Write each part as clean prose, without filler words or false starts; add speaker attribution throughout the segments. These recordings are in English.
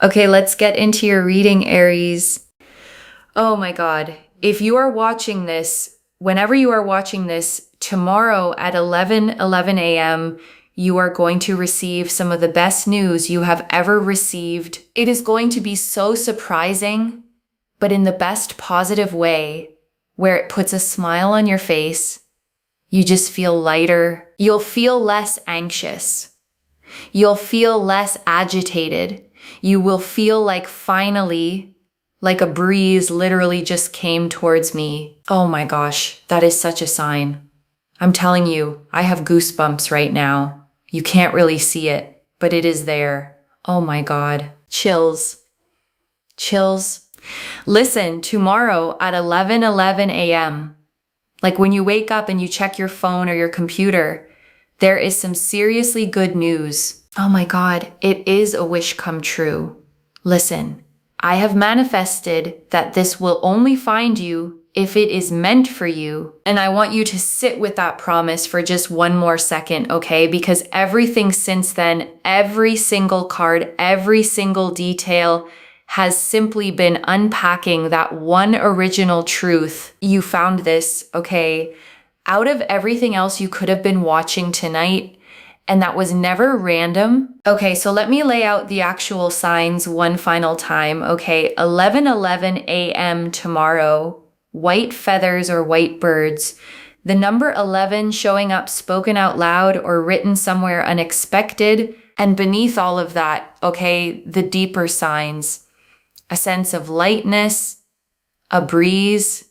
Speaker 1: Okay, let's get into your reading, Aries. Oh my God. If you are watching this, whenever you are watching this, tomorrow at 11 a.m., you are going to receive some of the best news you have ever received. It is going to be so surprising, but in the best positive way, where it puts a smile on your face. You just feel lighter. You'll feel less anxious. You'll feel less agitated. You will feel like finally, like a breeze literally just came towards me. Oh my gosh, that is such a sign. I'm telling you, I have goosebumps right now. You can't really see it, but it is there. Oh my God. Chills. Chills. Listen, tomorrow at 11 a.m., like when you wake up and you check your phone or your computer, there is some seriously good news. Oh my God, it is a wish come true. Listen, I have manifested that this will only find you if it is meant for you. And I want you to sit with that promise for just one more second, okay? Because everything since then, every single card, every single detail has simply been unpacking that one original truth. You found this, okay? Out of everything else you could have been watching tonight, and that was never random. Okay, so let me lay out the actual signs one final time, okay? 11 a.m. tomorrow, white feathers or white birds. The number 11 showing up spoken out loud or written somewhere unexpected. And beneath all of that, okay, the deeper signs. A sense of lightness, a breeze,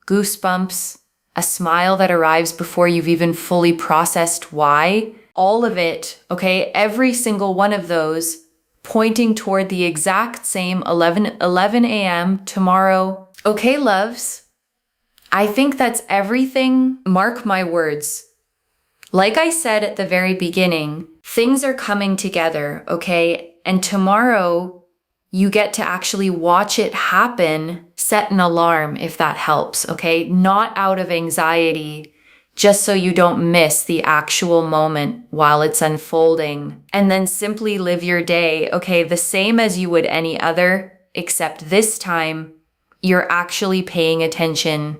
Speaker 1: goosebumps, a smile that arrives before you've even fully processed why. All of it, okay, every single one of those pointing toward the exact same 11 a.m. tomorrow. Okay, loves, I think that's everything. Mark my words. Like I said at the very beginning, things are coming together, okay? And tomorrow you get to actually watch it happen. Set an alarm if that helps, okay? Not out of anxiety, just so you don't miss the actual moment while it's unfolding. And then simply live your day, okay, the same as you would any other, except this time you're actually paying attention.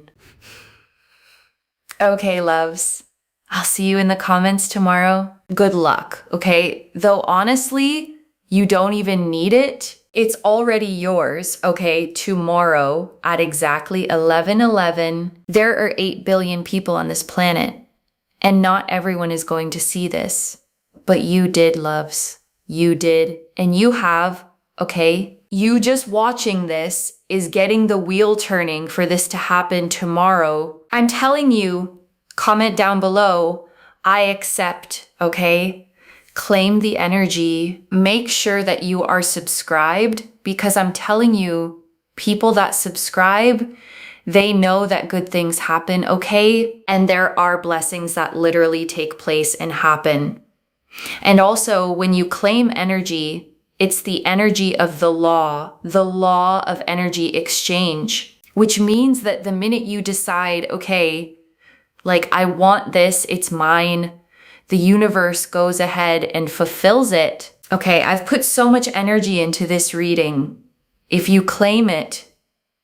Speaker 1: Okay, loves, I'll see you in the comments tomorrow. Good luck, okay? Though honestly, you don't even need it. It's already yours, okay, tomorrow at exactly 11:11. There are 8 billion people on this planet, and not everyone is going to see this. But you did, loves. You did. And you have, okay? You just watching this is getting the wheel turning for this to happen tomorrow. I'm telling you, comment down below, I accept, okay? Claim the energy. Make sure that you are subscribed, because I'm telling you, people that subscribe, they know that good things happen, okay? And there are blessings that literally take place and happen. And also, when you claim energy, it's the energy of the law of energy exchange, which means that the minute you decide, okay, like I want this, it's mine, the universe goes ahead and fulfills it. Okay, I've put so much energy into this reading. If you claim it,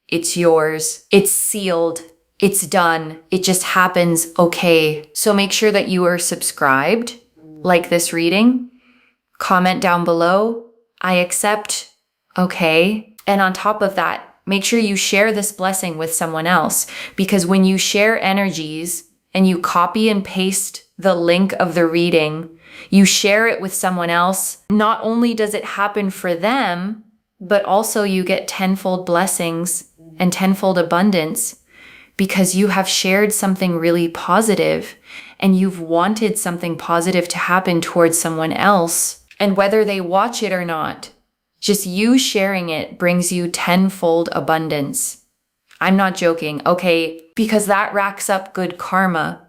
Speaker 1: it's yours. It's sealed. It's done. It just happens, okay? So make sure that you are subscribed, like this reading. Comment down below, I accept, okay? And on top of that, make sure you share this blessing with someone else, because when you share energies and you copy and paste the link of the reading, you share it with someone else, not only does it happen for them, but also you get tenfold blessings and tenfold abundance, because you have shared something really positive and you've wanted something positive to happen towards someone else. And whether they watch it or not, just you sharing it brings you tenfold abundance. I'm not joking, okay? Because that racks up good karma.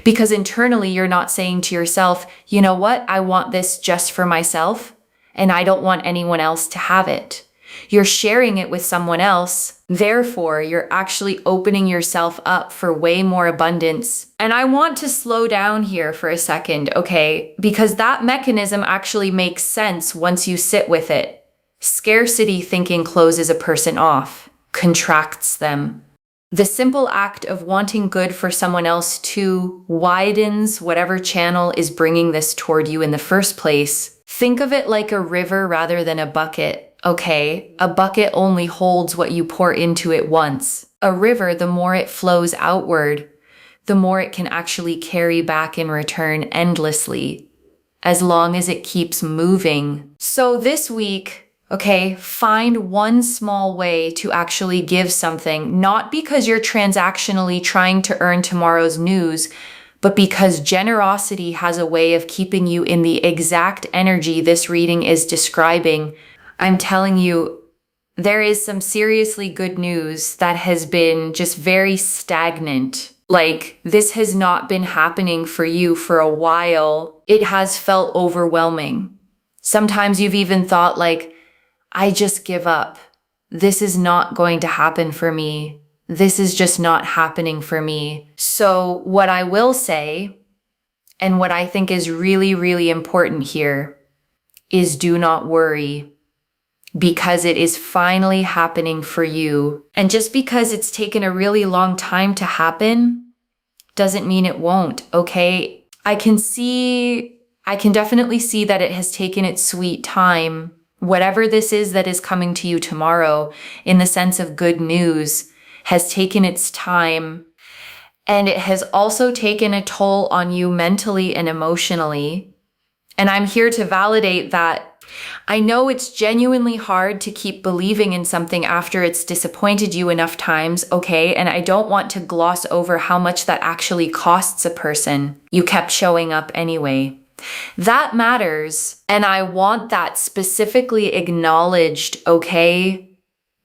Speaker 1: Because internally, you're not saying to yourself, you know what? I want this just for myself, and I don't want anyone else to have it. You're sharing it with someone else. Therefore, you're actually opening yourself up for way more abundance. And I want to slow down here for a second, okay? Because that mechanism actually makes sense once you sit with it. Scarcity thinking closes a person off, contracts them. The simple act of wanting good for someone else too widens whatever channel is bringing this toward you in the first place. Think of it like a river rather than a bucket, okay? A bucket only holds what you pour into it once. A river, the more it flows outward, the more it can actually carry back in return endlessly, as long as it keeps moving. So this week, okay, find one small way to actually give something, not because you're transactionally trying to earn tomorrow's news, but because generosity has a way of keeping you in the exact energy this reading is describing. I'm telling you, there is some seriously good news that has been just very stagnant. Like, this has not been happening for you for a while. It has felt overwhelming. Sometimes you've even thought like, I just give up. This is not going to happen for me. This is just not happening for me. So what I will say, and what I think is really, really important here, is do not worry, because it is finally happening for you. And just because it's taken a really long time to happen doesn't mean it won't, okay? I can definitely see that it has taken its sweet time. Whatever this is that is coming to you tomorrow, in the sense of good news, has taken its time. And it has also taken a toll on you mentally and emotionally. And I'm here to validate that. I know it's genuinely hard to keep believing in something after it's disappointed you enough times, okay? And I don't want to gloss over how much that actually costs a person. You kept showing up anyway. That matters, and I want that specifically acknowledged, okay,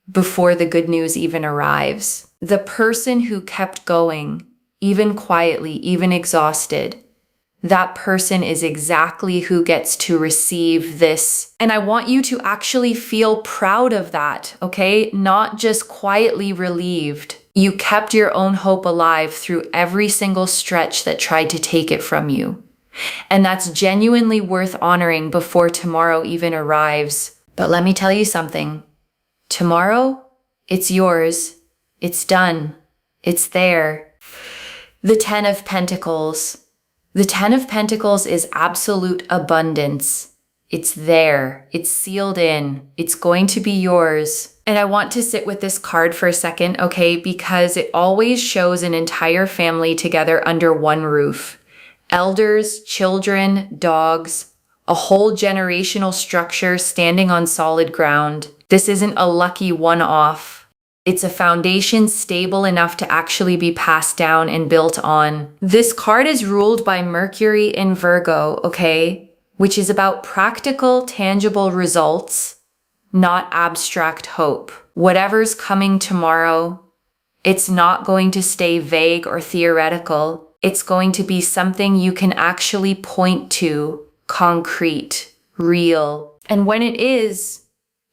Speaker 1: before the good news even arrives. The person who kept going, even quietly, even exhausted, that person is exactly who gets to receive this. And I want you to actually feel proud of that, okay? Not just quietly relieved. You kept your own hope alive through every single stretch that tried to take it from you. And that's genuinely worth honoring before tomorrow even arrives. But let me tell you something. Tomorrow, it's yours. It's done. It's there. The Ten of Pentacles. The Ten of Pentacles is absolute abundance. It's there. It's sealed in. It's going to be yours. And I want to sit with this card for a second, okay? Because it always shows an entire family together under one roof. Elders, children, dogs, a whole generational structure standing on solid ground. This isn't a lucky one-off. It's a foundation stable enough to actually be passed down and built on. This card is ruled by Mercury in Virgo, okay? Which is about practical, tangible results, not abstract hope. Whatever's coming tomorrow, it's not going to stay vague or theoretical. It's going to be something you can actually point to, concrete, real. And when it is,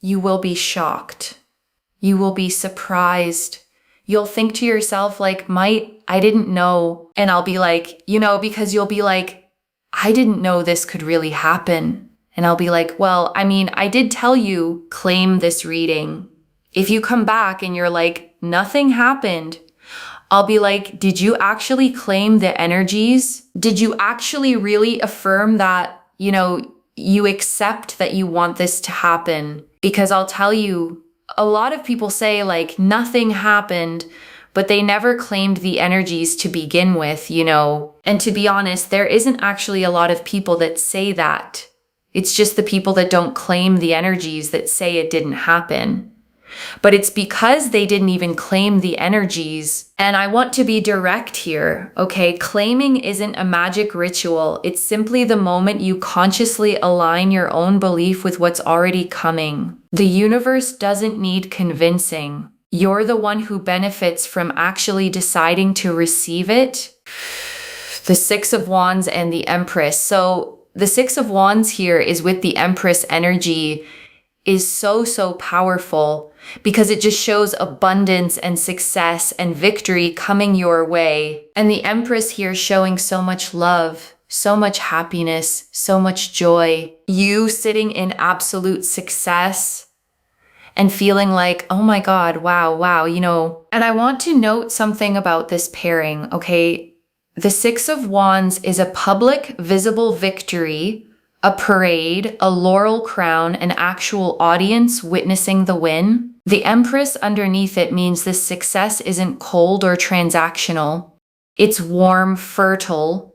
Speaker 1: you will be shocked. You will be surprised. You'll think to yourself like, I didn't know. And I'll be like, because you'll be like, I didn't know this could really happen. And I'll be like, well, I did tell you, claim this reading. If you come back and you're like, nothing happened, I'll be like, did you actually claim the energies? Did you actually really affirm that, you accept that you want this to happen? Because I'll tell you, a lot of people say like nothing happened, but they never claimed the energies to begin with, And to be honest, there isn't actually a lot of people that say that. It's just the people that don't claim the energies that say it didn't happen. But it's because they didn't even claim the energies. And I want to be direct here, okay? Claiming isn't a magic ritual. It's simply the moment you consciously align your own belief with what's already coming. The universe doesn't need convincing. You're the one who benefits from actually deciding to receive it. The Six of Wands and the Empress. So the Six of Wands here is with the Empress energy, is so powerful because it just shows abundance and success and victory coming your way. And the Empress here showing so much love, so much happiness, so much joy. You sitting in absolute success, and feeling like, oh my God, wow, And I want to note something about this pairing, okay? The Six of Wands is a public, visible victory, a parade, a laurel crown, an actual audience witnessing the win. The Empress underneath it means this success isn't cold or transactional. It's warm, fertile,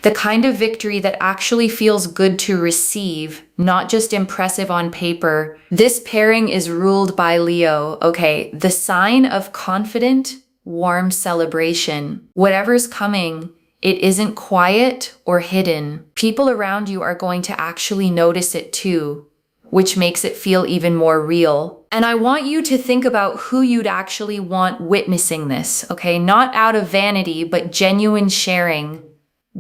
Speaker 1: the kind of victory that actually feels good to receive, not just impressive on paper. This pairing is ruled by Leo, okay? The sign of confident, warm celebration. Whatever's coming, it isn't quiet or hidden. People around you are going to actually notice it too, which makes it feel even more real. And I want you to think about who you'd actually want witnessing this, okay? Not out of vanity, but genuine sharing.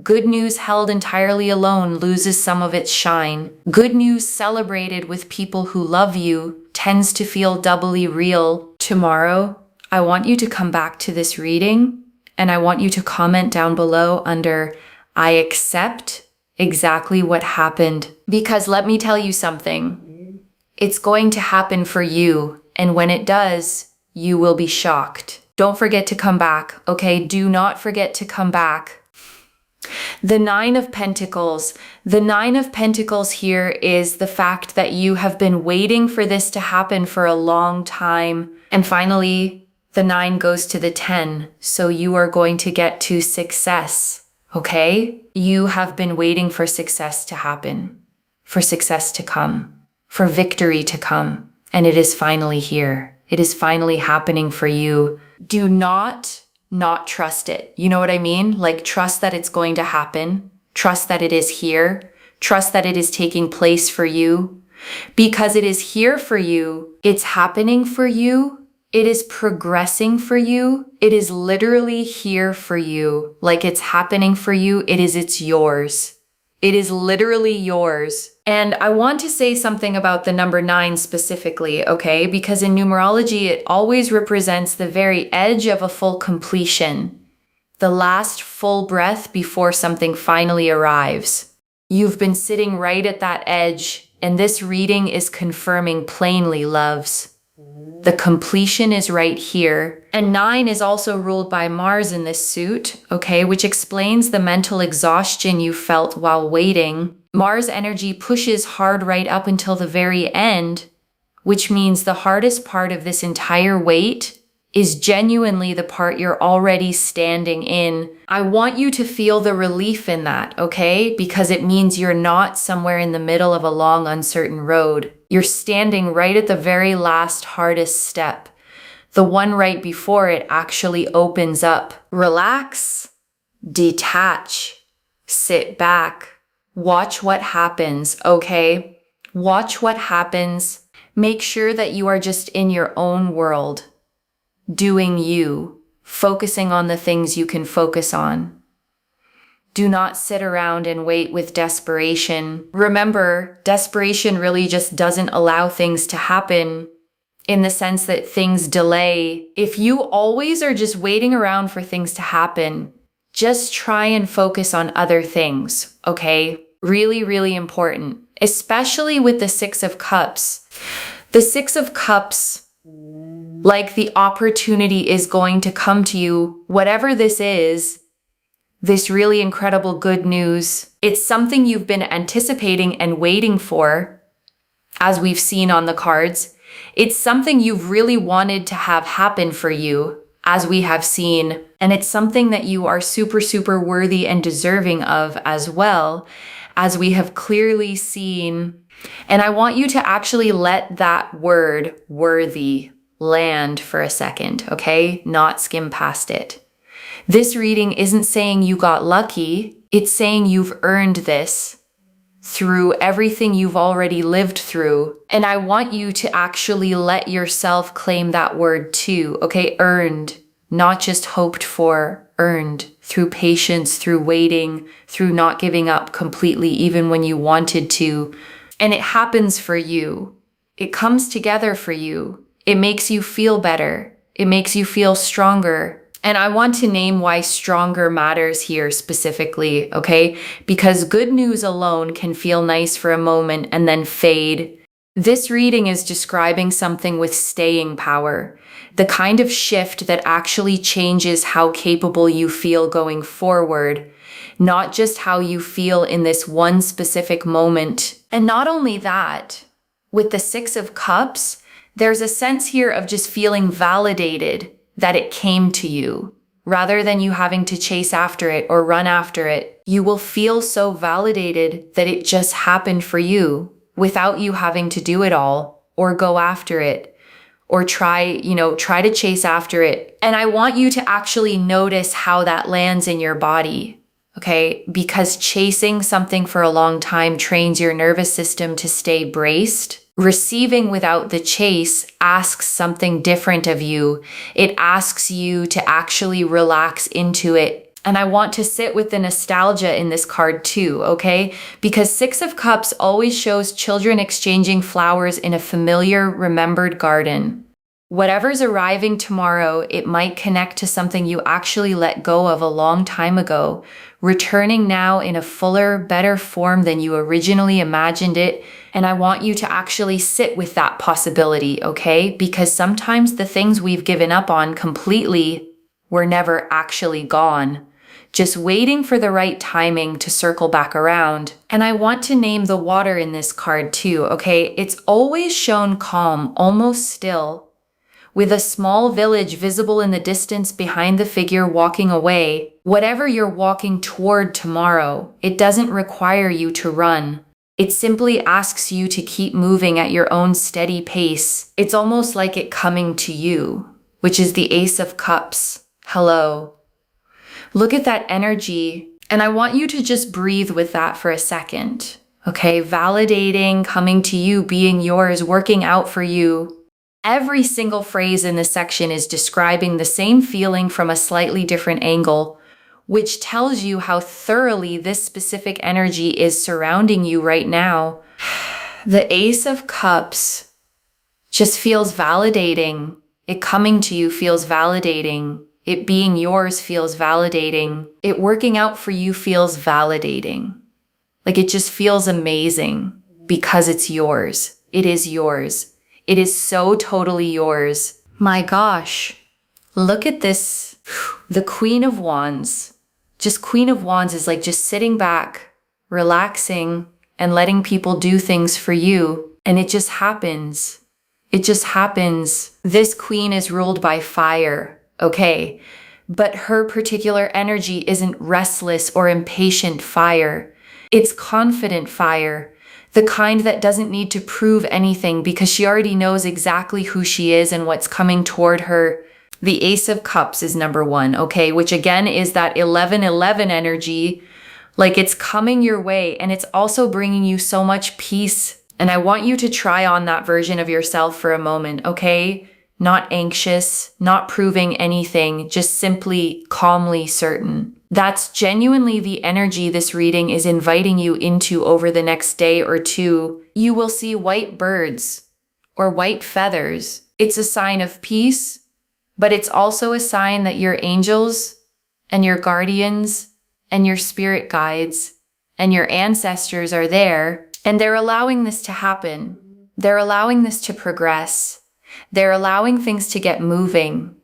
Speaker 1: Good news held entirely alone loses some of its shine. Good news celebrated with people who love you tends to feel doubly real. Tomorrow, I want you to come back to this reading, and I want you to comment down below under, I accept exactly what happened. Because let me tell you something. It's going to happen for you, and when it does, you will be shocked. Don't forget to come back, okay? Do not forget to come back. The Nine of Pentacles. The Nine of Pentacles here is the fact that you have been waiting for this to happen for a long time. And finally, the 9 goes to the 10. So you are going to get to success, okay? You have been waiting for success to happen, for success to come, for victory to come. And it is finally here. It is finally happening for you. Do not trust it. You know what I mean? Like, trust that it's going to happen. Trust that it is here. Trust that it is taking place for you. Because it is here for you. It's happening for you. It is progressing for you. It is literally here for you. Like, it's happening for you. It's yours. It is literally yours. And I want to say something about the number 9 specifically, okay? Because in numerology, it always represents the very edge of a full completion, the last full breath before something finally arrives. You've been sitting right at that edge, and this reading is confirming plainly, loves. The completion is right here. And 9 is also ruled by Mars in this suit, okay, which explains the mental exhaustion you felt while waiting. Mars energy pushes hard right up until the very end, which means the hardest part of this entire wait is genuinely the part you're already standing in. I want you to feel the relief in that, okay? Because it means you're not somewhere in the middle of a long, uncertain road. You're standing right at the very last hardest step. The one right before it actually opens up. Relax, detach, sit back, watch what happens, okay? Watch what happens. Make sure that you are just in your own world, doing you, focusing on the things you can focus on. Do not sit around and wait with desperation. Remember, desperation really just doesn't allow things to happen, in the sense that things delay. If you always are just waiting around for things to happen, just try and focus on other things, okay? Really, really important, especially with the 6 of Cups. The 6 of Cups, like, the opportunity is going to come to you, whatever this is, this really incredible good news. It's something you've been anticipating and waiting for, as we've seen on the cards. It's something you've really wanted to have happen for you, as we have seen. And it's something that you are super, super worthy and deserving of as well, as we have clearly seen. And I want you to actually let that word, worthy, land for a second, okay? Not skim past it. This reading isn't saying you got lucky. It's saying you've earned this through everything you've already lived through. And I want you to actually let yourself claim that word too, okay? Earned, not just hoped for, earned through patience, through waiting, through not giving up completely, even when you wanted to. And it happens for you. It comes together for you. It makes you feel better. It makes you feel stronger. And I want to name why stronger matters here specifically, okay? Because good news alone can feel nice for a moment and then fade. This reading is describing something with staying power, the kind of shift that actually changes how capable you feel going forward, not just how you feel in this one specific moment. And not only that, with the Six of Cups, there's a sense here of just feeling validated that it came to you. Rather than you having to chase after it or run after it, you will feel so validated that it just happened for you without you having to do it all or go after it or try to chase after it. And I want you to actually notice how that lands in your body, okay? Because chasing something for a long time trains your nervous system to stay braced. Receiving without the chase asks something different of you. It asks you to actually relax into it. And I want to sit with the nostalgia in this card too, okay? Because Six of Cups always shows children exchanging flowers in a familiar, remembered garden. Whatever's arriving tomorrow, it might connect to something you actually let go of a long time ago, returning now in a fuller, better form than you originally imagined it. And I want you to actually sit with that possibility, okay? Because sometimes the things we've given up on completely were never actually gone, just waiting for the right timing to circle back around. And I want to name the water in this card too, okay? It's always shown calm, almost still, with a small village visible in the distance behind the figure walking away. Whatever you're walking toward tomorrow, it doesn't require you to run. It simply asks you to keep moving at your own steady pace. It's almost like it coming to you, which is the Ace of Cups. Hello. Look at that energy, and I want you to just breathe with that for a second. Okay, validating, coming to you, being yours, working out for you. Every single phrase in this section is describing the same feeling from a slightly different angle, which tells you how thoroughly this specific energy is surrounding you right now. The Ace of Cups just feels validating. It coming to you feels validating. It being yours feels validating. It working out for you feels validating. Like it just feels amazing because it's yours. It is yours. It is so totally yours. My gosh, look at this. The Queen of Wands. Just Queen of Wands is like just sitting back, relaxing, and letting people do things for you. And it just happens. It just happens. This queen is ruled by fire, okay? But her particular energy isn't restless or impatient fire. It's confident fire. The kind that doesn't need to prove anything because she already knows exactly who she is and what's coming toward her. The Ace of Cups is number one, okay? Which again is that 11-11 energy. Like it's coming your way and it's also bringing you so much peace. And I want you to try on that version of yourself for a moment, okay? Not anxious, not proving anything, just simply calmly certain. That's genuinely the energy this reading is inviting you into over the next day or two. You will see white birds or white feathers. It's a sign of peace, but it's also a sign that your angels and your guardians and your spirit guides and your ancestors are there, and they're allowing this to happen. They're allowing this to progress. They're allowing things to get moving.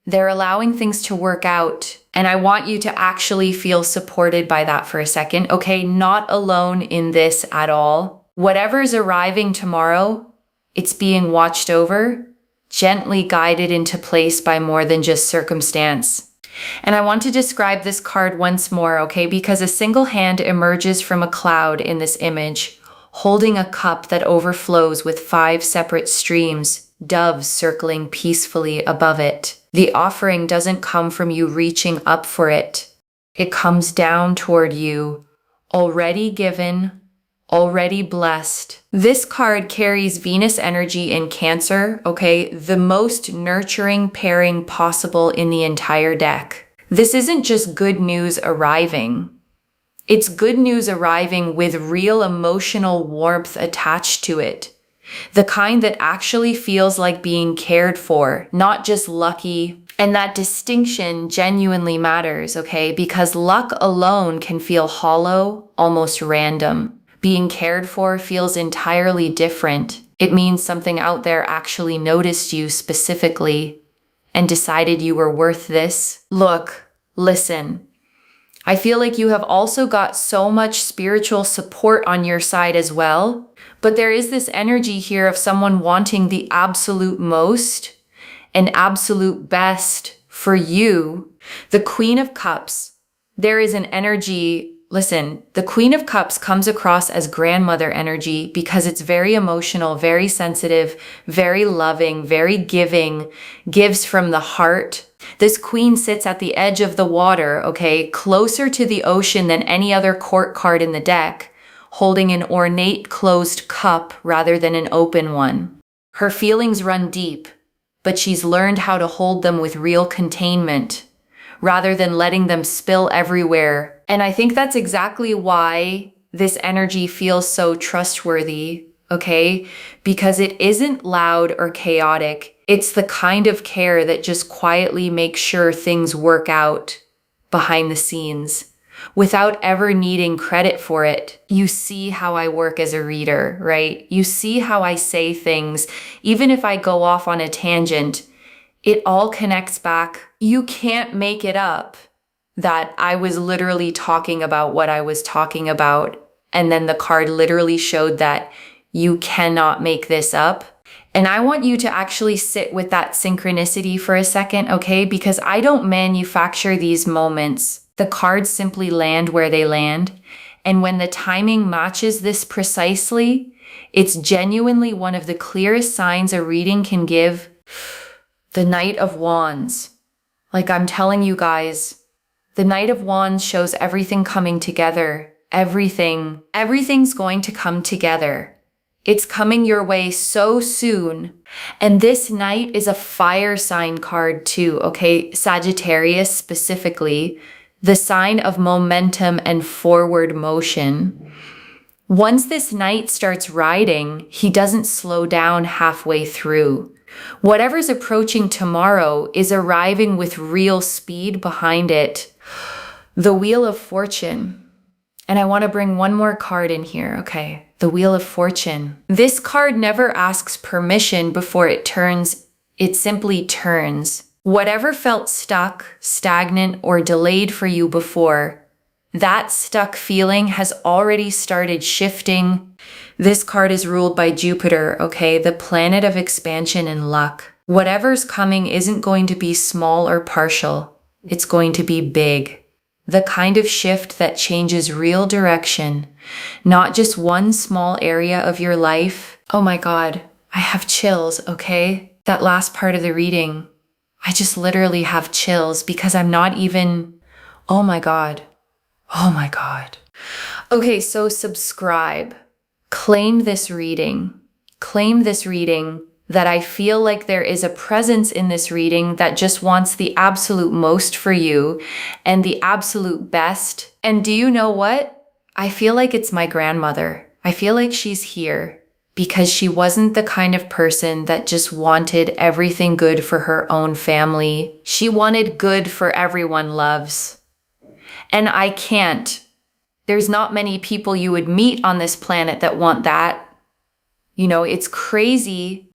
Speaker 1: They're allowing things to work out. And I want you to actually feel supported by that for a second, okay? Not alone in this at all. Whatever's arriving tomorrow, it's being watched over, gently guided into place by more than just circumstance. And I want to describe this card once more, okay? Because a single hand emerges from a cloud in this image, holding a cup that overflows with 5 separate streams, doves circling peacefully above it. The offering doesn't come from you reaching up for it. It comes down toward you, already given, already blessed. This card carries Venus energy in Cancer, okay? The most nurturing pairing possible in the entire deck. This isn't just good news arriving. It's good news arriving with real emotional warmth attached to it. The kind that actually feels like being cared for, not just lucky. And that distinction genuinely matters, okay? Because luck alone can feel hollow, almost random. Being cared for feels entirely different. It means something out there actually noticed you specifically and decided you were worth this. Look, listen. I feel like you have also got so much spiritual support on your side as well. But there is this energy here of someone wanting the absolute most and absolute best for you. The Queen of Cups. There is an energy. Listen, the Queen of Cups comes across as grandmother energy because it's very emotional, very sensitive, very loving, very giving, gives from the heart. This queen sits at the edge of the water, okay, closer to the ocean than any other court card in the deck, holding an ornate closed cup rather than an open one. Her feelings run deep, but she's learned how to hold them with real containment, rather than letting them spill everywhere. And I think that's exactly why this energy feels so trustworthy, okay? Because it isn't loud or chaotic. It's the kind of care that just quietly makes sure things work out behind the scenes without ever needing credit for it. You see how I work as a reader, right? You see how I say things. Even if I go off on a tangent, it all connects back. You can't make it up that I was literally talking about what I was talking about. And then the card literally showed that you cannot make this up. And I want you to actually sit with that synchronicity for a second, okay? Because I don't manufacture these moments. The cards simply land where they land. And when the timing matches this precisely, it's genuinely one of the clearest signs a reading can give. The Knight of Wands. Like I'm telling you guys, the Knight of Wands shows everything coming together. Everything's going to come together. It's coming your way so soon. And this Knight is a fire sign card too, okay? Sagittarius specifically, the sign of momentum and forward motion. Once this Knight starts riding, he doesn't slow down halfway through. Whatever's approaching tomorrow is arriving with real speed behind it. The Wheel of Fortune. And I want to bring one more card in here, okay? The Wheel of Fortune. This card never asks permission before it turns. It simply turns. Whatever felt stuck, stagnant, or delayed for you before, that stuck feeling has already started shifting. This card is ruled by Jupiter, okay? The planet of expansion and luck. Whatever's coming isn't going to be small or partial. It's going to be big. The kind of shift that changes real direction, not just one small area of your life. Oh my God, I have chills, okay? That last part of the reading, I just literally have chills because I'm not even, oh my God. Oh my God. Okay, so subscribe. Claim this reading. Claim this reading that I feel like there is a presence in this reading that just wants the absolute most for you and the absolute best. And do you know what? I feel like it's my grandmother. I feel like she's here because she wasn't the kind of person that just wanted everything good for her own family. She wanted good for everyone loves. And I can't. There's not many people you would meet on this planet that want that. You know, it's crazy.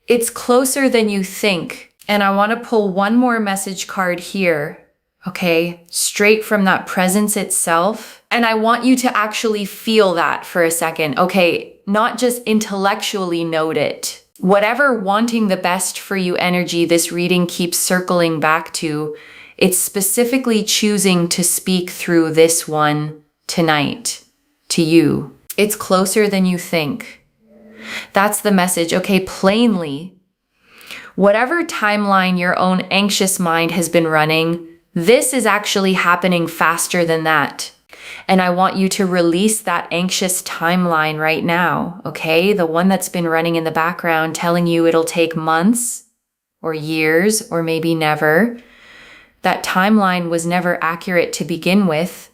Speaker 1: It's closer than you think. And I want to pull one more message card here, okay? Straight from that presence itself. And I want you to actually feel that for a second, okay? Not just intellectually note it. Whatever wanting the best for you energy this reading keeps circling back to, it's specifically choosing to speak through this one tonight to you. It's closer than you think. That's the message, okay? Plainly, whatever timeline your own anxious mind has been running, this is actually happening faster than that. And I want you to release that anxious timeline right now, okay? The one that's been running in the background telling you it'll take months or years or maybe never. That timeline was never accurate to begin with.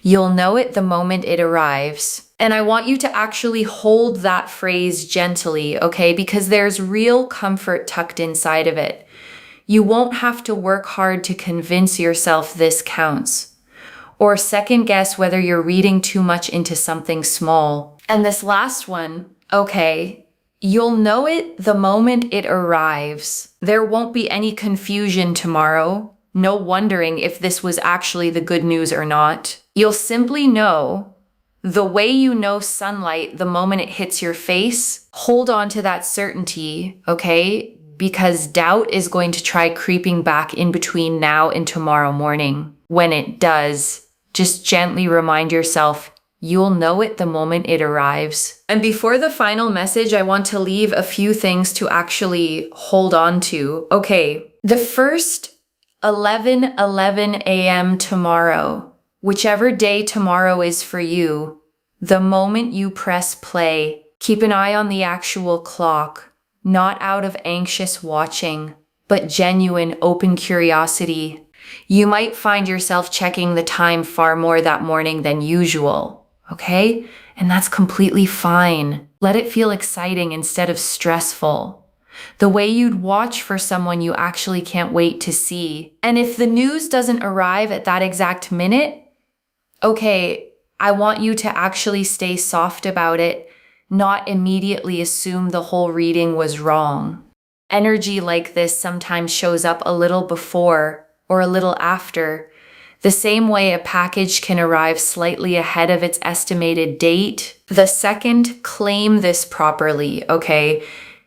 Speaker 1: You'll know it the moment it arrives. And I want you to actually hold that phrase gently, okay? Because there's real comfort tucked inside of it. You won't have to work hard to convince yourself this counts, or second guess whether you're reading too much into something small. And this last one, okay, You'll know it the moment it arrives. There won't be any confusion tomorrow. No wondering if this was actually the good news or not. You'll simply know the way you know sunlight the moment it hits your face. Hold on to that certainty, okay? Because doubt is going to try creeping back in between now and tomorrow morning. When it does, just gently remind yourself, you'll know it the moment it arrives. And before the final message, I want to leave a few things to actually hold on to. Okay, the first 11:11 a.m. tomorrow, whichever day tomorrow is for you, the moment you press play, keep an eye on the actual clock, not out of anxious watching, but genuine open curiosity. You might find yourself checking the time far more that morning than usual, okay? And that's completely fine. Let it feel exciting instead of stressful. The way you'd watch for someone you actually can't wait to see. And if the news doesn't arrive at that exact minute, okay, I want you to actually stay soft about it, not immediately assume the whole reading was wrong. Energy like this sometimes shows up a little before or a little after, the same way a package can arrive slightly ahead of its estimated date. The second, claim this properly, okay?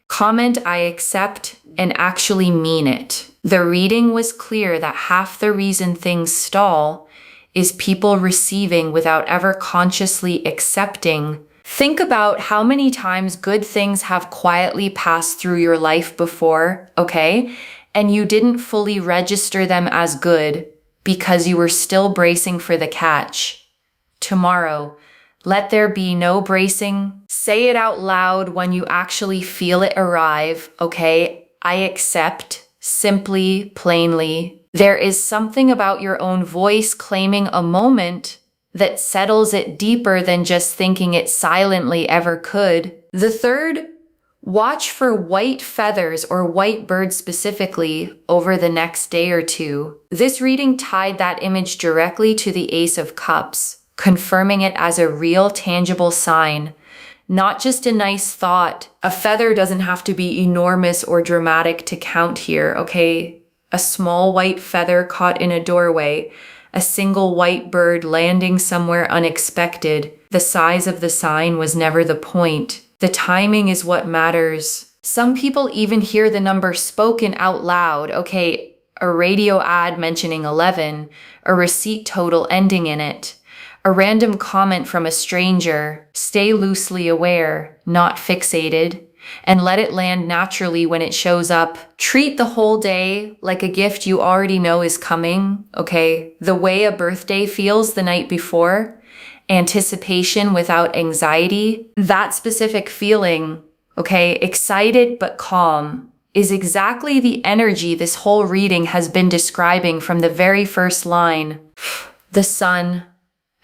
Speaker 1: Comment I accept and actually mean it. The reading was clear that half the reason things stall is people receiving without ever consciously accepting. Think about how many times good things have quietly passed through your life before, okay? And you didn't fully register them as good because you were still bracing for the catch. Tomorrow, let there be no bracing. Say it out loud when you actually feel it arrive, okay? I accept, simply, plainly. There is something about your own voice claiming a moment that settles it deeper than just thinking it silently ever could. The third, watch for white feathers or white birds specifically over the next day or two. This reading tied that image directly to the Ace of Cups, confirming it as a real tangible sign, not just a nice thought. A feather doesn't have to be enormous or dramatic to count here, okay? A small white feather caught in a doorway, a single white bird landing somewhere unexpected. The size of the sign was never the point. The timing is what matters. Some people even hear the number spoken out loud. Okay, a radio ad mentioning 11, a receipt total ending in it, a random comment from a stranger. Stay loosely aware, not fixated, and let it land naturally when it shows up. Treat the whole day like a gift you already know is coming, okay? The way a birthday feels the night before. Anticipation without anxiety, that specific feeling, okay, excited but calm, is exactly the energy this whole reading has been describing from the very first line. The sun,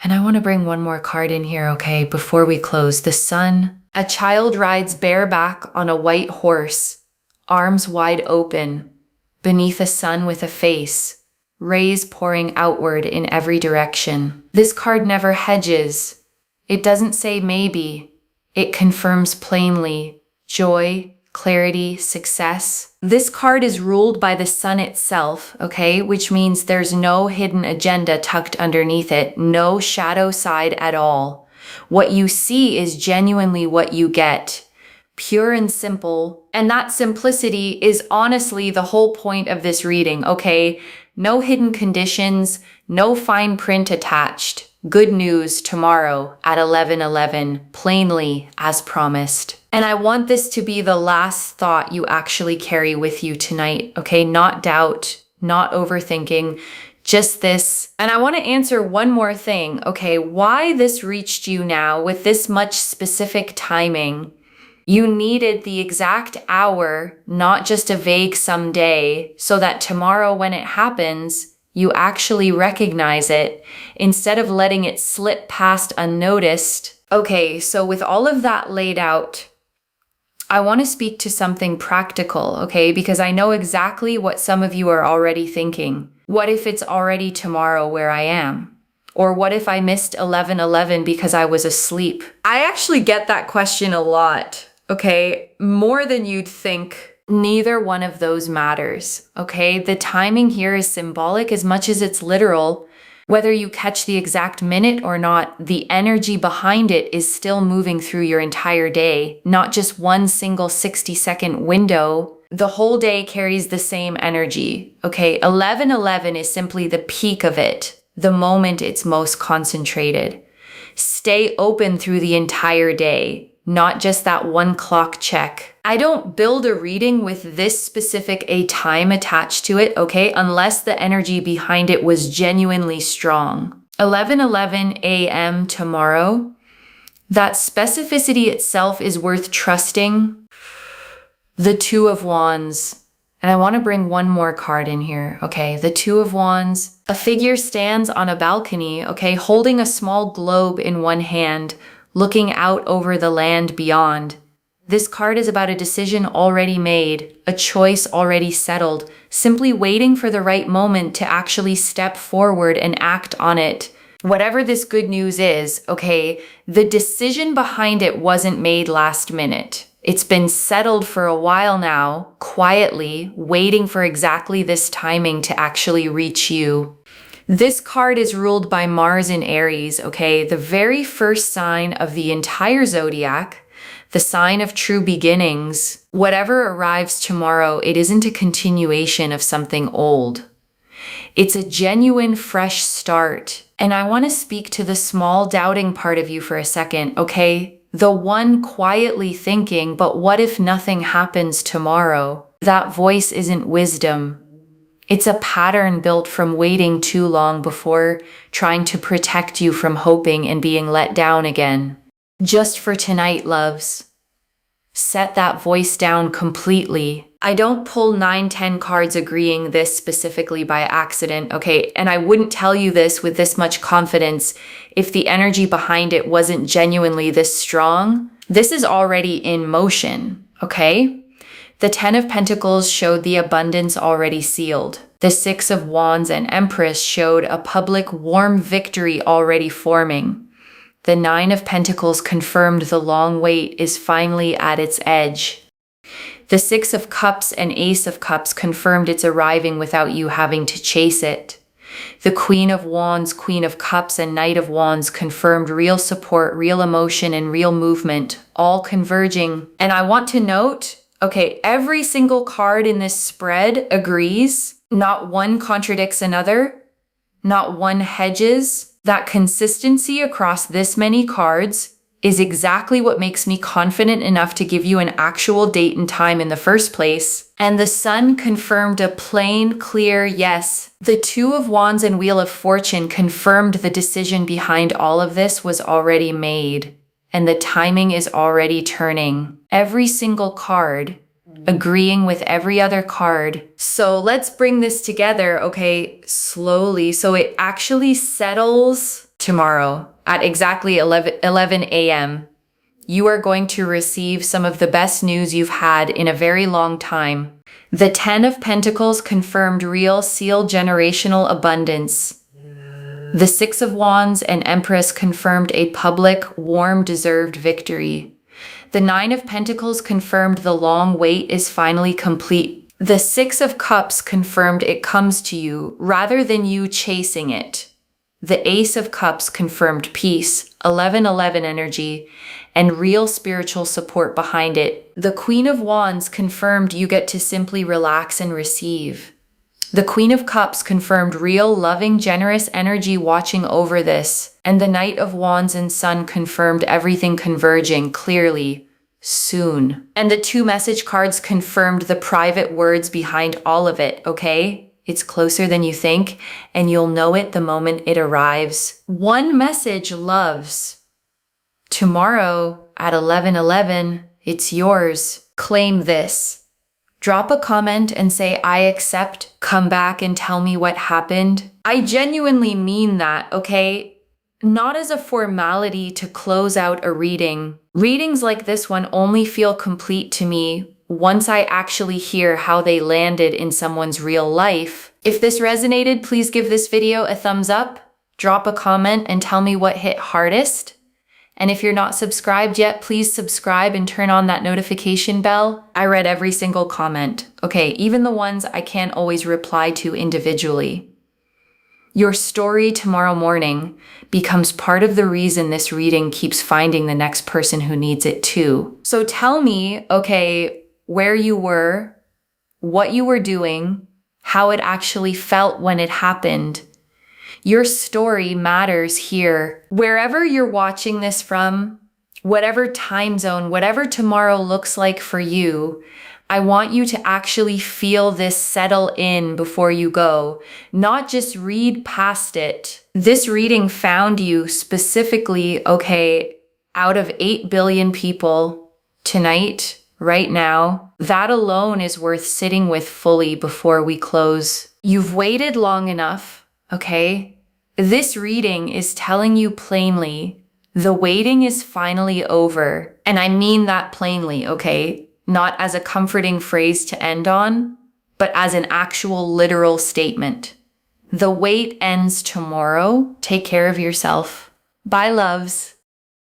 Speaker 1: and I want to bring one more card in here, okay, before we close. The sun, a child rides bareback on a white horse, arms wide open, beneath a sun with a face. Rays pouring outward in every direction. This card never hedges. It doesn't say maybe. It confirms plainly. Joy, clarity, success. This card is ruled by the sun itself, okay? Which means there's no hidden agenda tucked underneath it. No shadow side at all. What you see is genuinely what you get. Pure and simple. And that simplicity is honestly the whole point of this reading, okay? No hidden conditions, no fine print attached. Good news tomorrow at 11:11, plainly as promised. And I want this to be the last thought you actually carry with you tonight, okay? Not doubt, not overthinking, just this. And I want to answer one more thing, okay? Why this reached you now with this much specific timing? You needed the exact hour, not just a vague someday, so that tomorrow when it happens, you actually recognize it instead of letting it slip past unnoticed. Okay, so with all of that laid out, I want to speak to something practical, okay? Because I know exactly what some of you are already thinking. What if it's already tomorrow where I am? Or what if I missed 11:11 because I was asleep? I actually get that question a lot. okay? More than you'd think. Neither one of those matters, okay? The timing here is symbolic as much as it's literal. Whether you catch the exact minute or not, the energy behind it is still moving through your entire day, not just one single 60-second window. The whole day carries the same energy, okay? 11:11 is simply the peak of it, the moment it's most concentrated. Stay open through the entire day, not just that one clock check. I don't build a reading with this specific a time attached to it, okay? Unless the energy behind it was genuinely strong. 11:11 a.m. tomorrow, that specificity itself is worth trusting. The Two of Wands. And I want to bring one more card in here, okay? The Two of Wands. A figure stands on a balcony, okay, holding a small globe in one hand, looking out over the land beyond. This card is about a decision already made, a choice already settled, simply waiting for the right moment to actually step forward and act on it. Whatever this good news is, okay, the decision behind it wasn't made last minute. It's been settled for a while now, quietly, waiting for exactly this timing to actually reach you. This card is ruled by Mars in Aries, okay? The very first sign of the entire zodiac, the sign of true beginnings. Whatever arrives tomorrow, it isn't a continuation of something old. It's a genuine fresh start. And I want to speak to the small doubting part of you for a second, okay? The one quietly thinking, but what if nothing happens tomorrow? That voice isn't wisdom. It's a pattern built from waiting too long before, trying to protect you from hoping and being let down again. Just for tonight, loves. Set that voice down completely. I don't pull 9-10 cards agreeing this specifically by accident, okay? And I wouldn't tell you this with this much confidence if the energy behind it wasn't genuinely this strong. This is already in motion, okay? The 10 of Pentacles showed the abundance already sealed. The 6 of Wands and Empress showed a public warm victory already forming. The 9 of Pentacles confirmed the long wait is finally at its edge. The 6 of Cups and Ace of Cups confirmed it's arriving without you having to chase it. The Queen of Wands, Queen of Cups, and Knight of Wands confirmed real support, real emotion, and real movement, all converging. And I want to note, okay, every single card in this spread agrees. Not one contradicts another. Not one hedges. That consistency across this many cards is exactly what makes me confident enough to give you an actual date and time in the first place. And the Sun confirmed a plain, clear yes. The Two of Wands and Wheel of Fortune confirmed the decision behind all of this was already made. And the timing is already turning. Every single card agreeing with every other card. So let's bring this together, okay, slowly. So it actually settles tomorrow at exactly 11 a.m. You are going to receive some of the best news you've had in a very long time. The 10 of Pentacles confirmed real sealed generational abundance. The 6 of Wands and Empress confirmed a public, warm, deserved victory. The 9 of Pentacles confirmed the long wait is finally complete. The 6 of Cups confirmed it comes to you rather than you chasing it. The Ace of Cups confirmed peace, 11-11 energy, and real spiritual support behind it. The Queen of Wands confirmed you get to simply relax and receive. The Queen of Cups confirmed real, loving, generous energy watching over this. And the Knight of Wands and Sun confirmed everything converging clearly, soon. And the 2 message cards confirmed the private words behind all of it, okay? It's closer than you think, and you'll know it the moment it arrives. One message, loves. Tomorrow at 11:11, it's yours. Claim this. Drop a comment and say, I accept. Come back and tell me what happened. I genuinely mean that, okay? Not as a formality to close out a reading. Readings like this one only feel complete to me once I actually hear how they landed in someone's real life. If this resonated, please give this video a thumbs up, drop a comment, and tell me what hit hardest. And if you're not subscribed yet, please subscribe and turn on that notification bell. I read every single comment. Okay, even the ones I can't always reply to individually. Your story tomorrow morning becomes part of the reason this reading keeps finding the next person who needs it too. So tell me, okay, where you were, what you were doing, how it actually felt when it happened. Your story matters here. Wherever you're watching this from, whatever time zone, whatever tomorrow looks like for you, I want you to actually feel this settle in before you go, not just read past it. This reading found you specifically, okay, out of 8 billion people tonight, right now. That alone is worth sitting with fully before we close. You've waited long enough, okay? This reading is telling you plainly, the waiting is finally over. And I mean that plainly, okay? Not as a comforting phrase to end on, but as an actual literal statement. The wait ends tomorrow. Take care of yourself. Bye, loves.